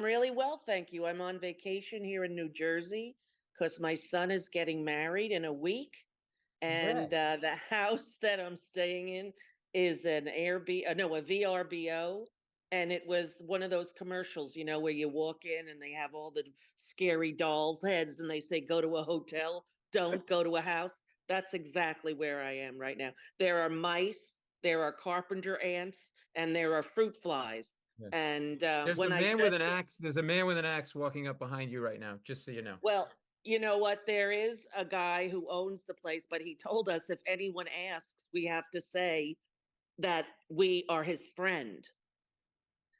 Really well, thank you. I'm on vacation here in New Jersey because my son is getting married in a week, and Congrats. the house that I'm staying in is an no, a VRBO, and it was one of those commercials, where you walk in and they have all the scary dolls' heads, and they say, "Go to a hotel, don't go to a house." That's exactly where I am right now. There are mice, there are carpenter ants, and there are fruit flies. Yeah. And There's a when I man with said an axe. There's a man with an axe walking up behind you right now, just so you know. Well, you know what? There is a guy who owns the place, but he told us if anyone asks, we have to say that we are his friend.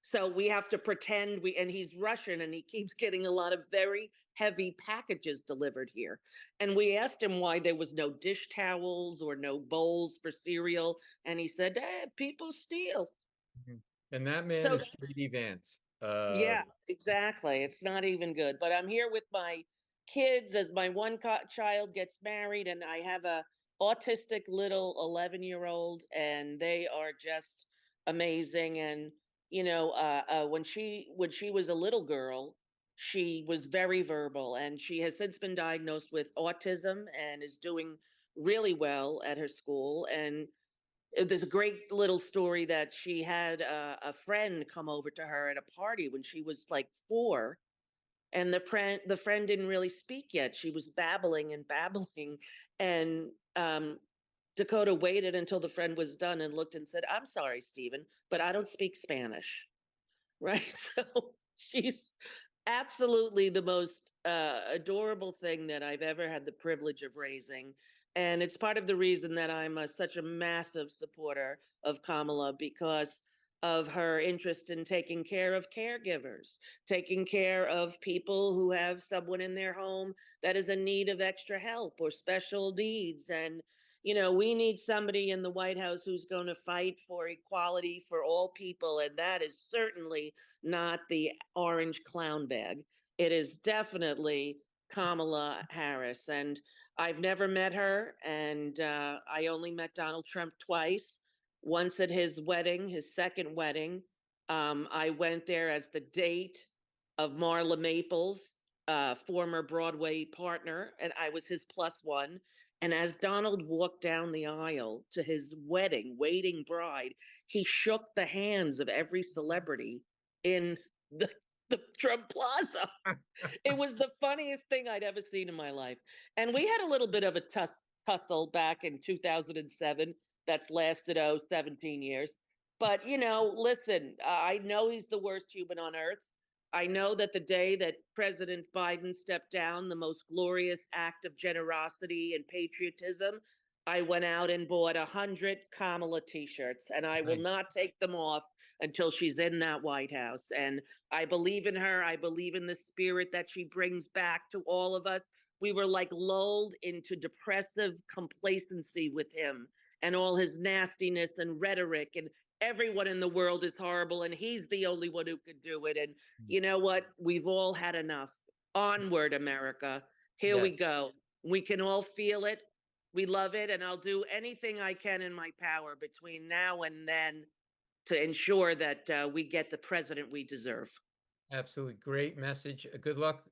So we have to pretend and he's Russian and he keeps getting a lot of very heavy packages delivered here. And we asked him why there was no dish towels or no bowls for cereal. And he said, people steal. Mhm. And that man So is that's, 3D Vance. yeah, exactly. It's not even good. But I'm here with my kids as my one child gets married, and I have a autistic little 11-year-old, and they are just amazing. And when she was a little girl, she was very verbal, and she has since been diagnosed with autism and is doing really well at her school. And there's a great little story that she had a friend come over to her at a party when she was like 4, and the friend didn't really speak yet. She was babbling and babbling, and Dakota waited until the friend was done and looked and said, "I'm sorry, Stephen, but I don't speak Spanish." Right? So she's absolutely the most adorable thing that I've ever had the privilege of raising. And it's part of the reason that I'm such a massive supporter of Kamala, because of her interest in taking care of caregivers, taking care of people who have someone in their home that is in need of extra help or special needs. And we need somebody in the White House who's going to fight for equality for all people. And that is certainly not the orange clown bag. It is definitely Kamala Harris. And I've never met her. And I only met Donald Trump twice. Once at his wedding, his second wedding. I went there as the date of Marla Maples' former Broadway partner, and I was his plus one. And as Donald walked down the aisle to his wedding, waiting bride, he shook the hands of every celebrity in the, the Trump Plaza. It was the funniest thing I'd ever seen in my life. And we had a little bit of a tussle back in 2007 that's lasted, 17 years. But, listen, I know he's the worst human on earth. I know that the day that President Biden stepped down, the most glorious act of generosity and patriotism, I went out and bought 100 Kamala t-shirts, and I will Nice. not take them off until she's in that White House. And I believe in her. I believe in the spirit that she brings back to all of us. We were like lulled into depressive complacency with him and all his nastiness and rhetoric, and everyone in the world is horrible and he's the only one who could do it. And you know what? We've all had enough. Onward, America. Here we Yes, go. We can all feel it. We love it. And I'll do anything I can in my power between now and then to ensure that we get the president we deserve. absolutely great message. Good luck